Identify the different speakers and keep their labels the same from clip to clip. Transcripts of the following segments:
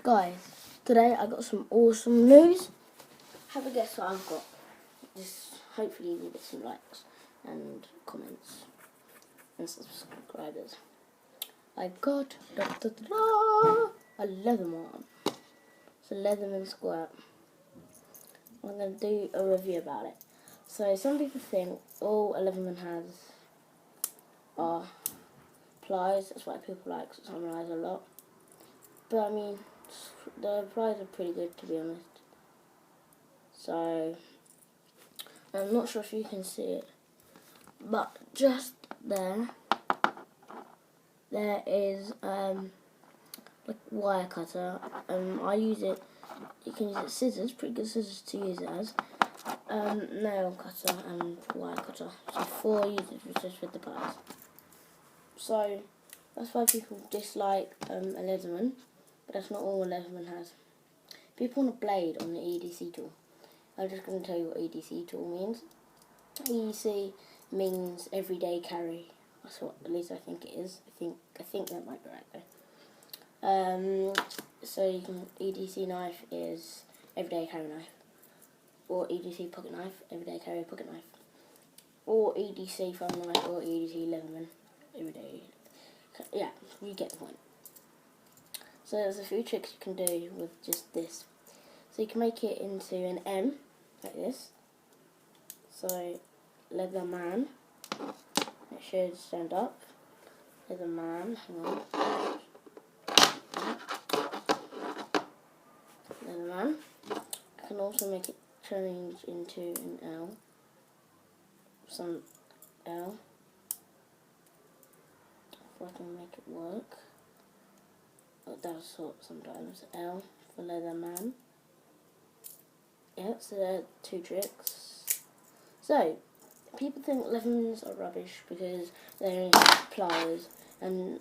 Speaker 1: Guys, today I got some awesome news. Have a guess what I've got. Just hopefully you will get some likes and comments and subscribers. I got a Leatherman. It's a Leatherman squirt. I'm going to do a review about it. So some people think all a Leatherman has are pliers. That's why people like Sunrise a lot. But I mean, the pliers are pretty good, to be honest. So I'm not sure if you can see it, but just there is like wire cutter. I use it. You can use it scissors, pretty good scissors to use it as. Nail cutter and wire cutter. So 4 uses just with the pliers. So that's why people dislike a Leatherman, but that's not all a Leatherman has. People want a blade on the EDC tool. I'm just going to tell you what EDC tool means. EDC means everyday carry. That's what, at least I think it is. I think that might be right though. So you can EDC knife is everyday carry knife, or EDC pocket knife, everyday carry pocket knife, or EDC thumb knife, or EDC Leatherman, everyday. Yeah, you get the point. So there's a few tricks you can do with just this. So you can make it into an M, like this. So, Leatherman. It should stand up. Leatherman, hang on. Leatherman. I can also make it change into an L. Some L. If I can make it work. It does sort sometimes. L for Leatherman. Yeah, so there are 2 tricks. So, people think Leathermans are rubbish because they only have pliers, and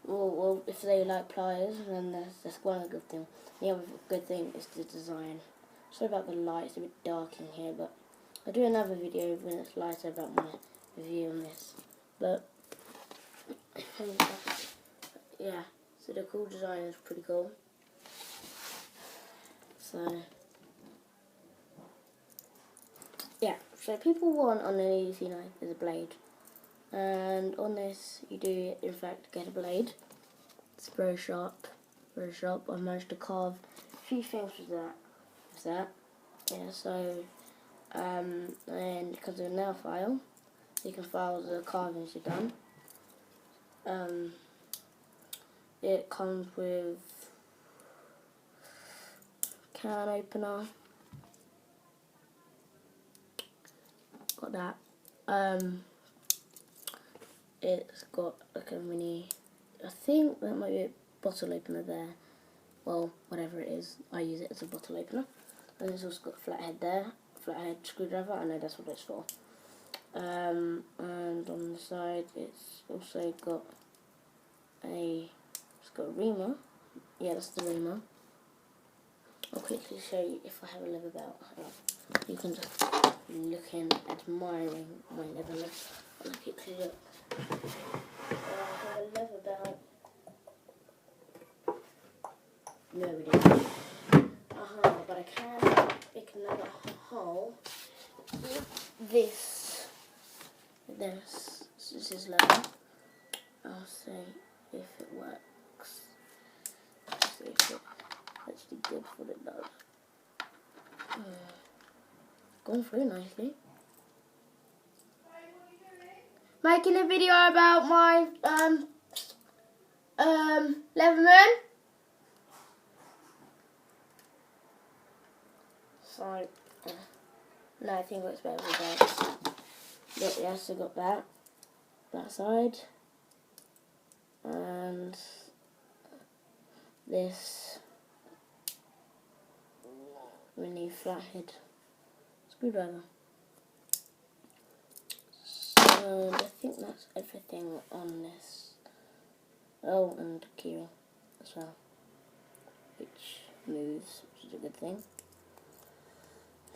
Speaker 1: well, if they like pliers, then that's one good thing. The other good thing is the design. Sorry about the light, it's a bit dark in here, but I'll do another video when it's lighter about my review on this. But, yeah, so the cool design is pretty cool. So, yeah, so people want on an EDC knife is a blade, and on this you do in fact get a blade. It's very sharp, very sharp. I managed to carve a few things with that. Yeah, so and it comes with a nail file, so you can file the carvings you've done. It comes with can opener. Got that. It's got like a mini, I think that might be a bottle opener there. Well, whatever it is, I use it as a bottle opener. And it's also got a flathead there, flathead screwdriver, I know that's what it's for. And on the side it's also got a reamer. Yeah, that's the reamer. I'll quickly show you if I have a leather belt. You can just look in, admiring my leather belt. I'll quickly look. I have a leather belt. No, we don't. But I can pick another hole with this. This is leather. I'll see if it works. Let's see if it actually good what it does. Gone through nicely. Making a video about my Leatherman. So no, I think it works better with that. But we also got that side, and this mini flathead screwdriver. And I think that's everything on this. Oh, and keyring as well, which moves, which is a good thing.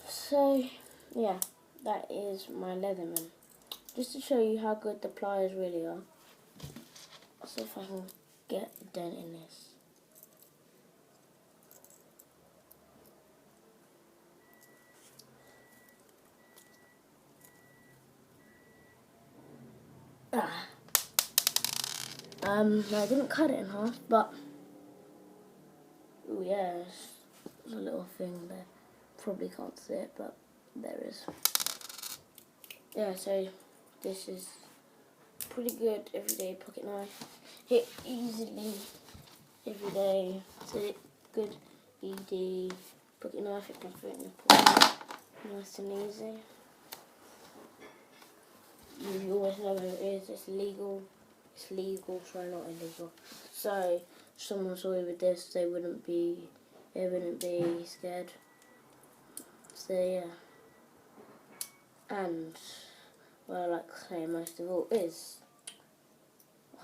Speaker 1: So, yeah, that is my Leatherman. Just to show you how good the pliers really are. I'll see if I can get a dent in this. No, I didn't cut it in half, but oh yeah, there's a little thing there. Probably can't see it, but there is. Yeah, so this is pretty good everyday pocket knife. Hit easily every day. So good ED pocket knife. It can fit in your pocket, nice and easy. You always know what it is. It's legal. It's legal, so not illegal. So if someone saw you with this, they wouldn't be scared. So yeah. And what I like to say most of all is,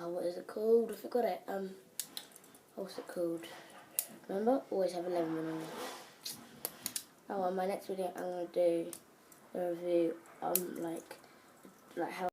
Speaker 1: oh, what is it called? I forgot it. What's it called? Remember? Always have a Leatherman on it. Oh, in my next video I'm gonna do a review like how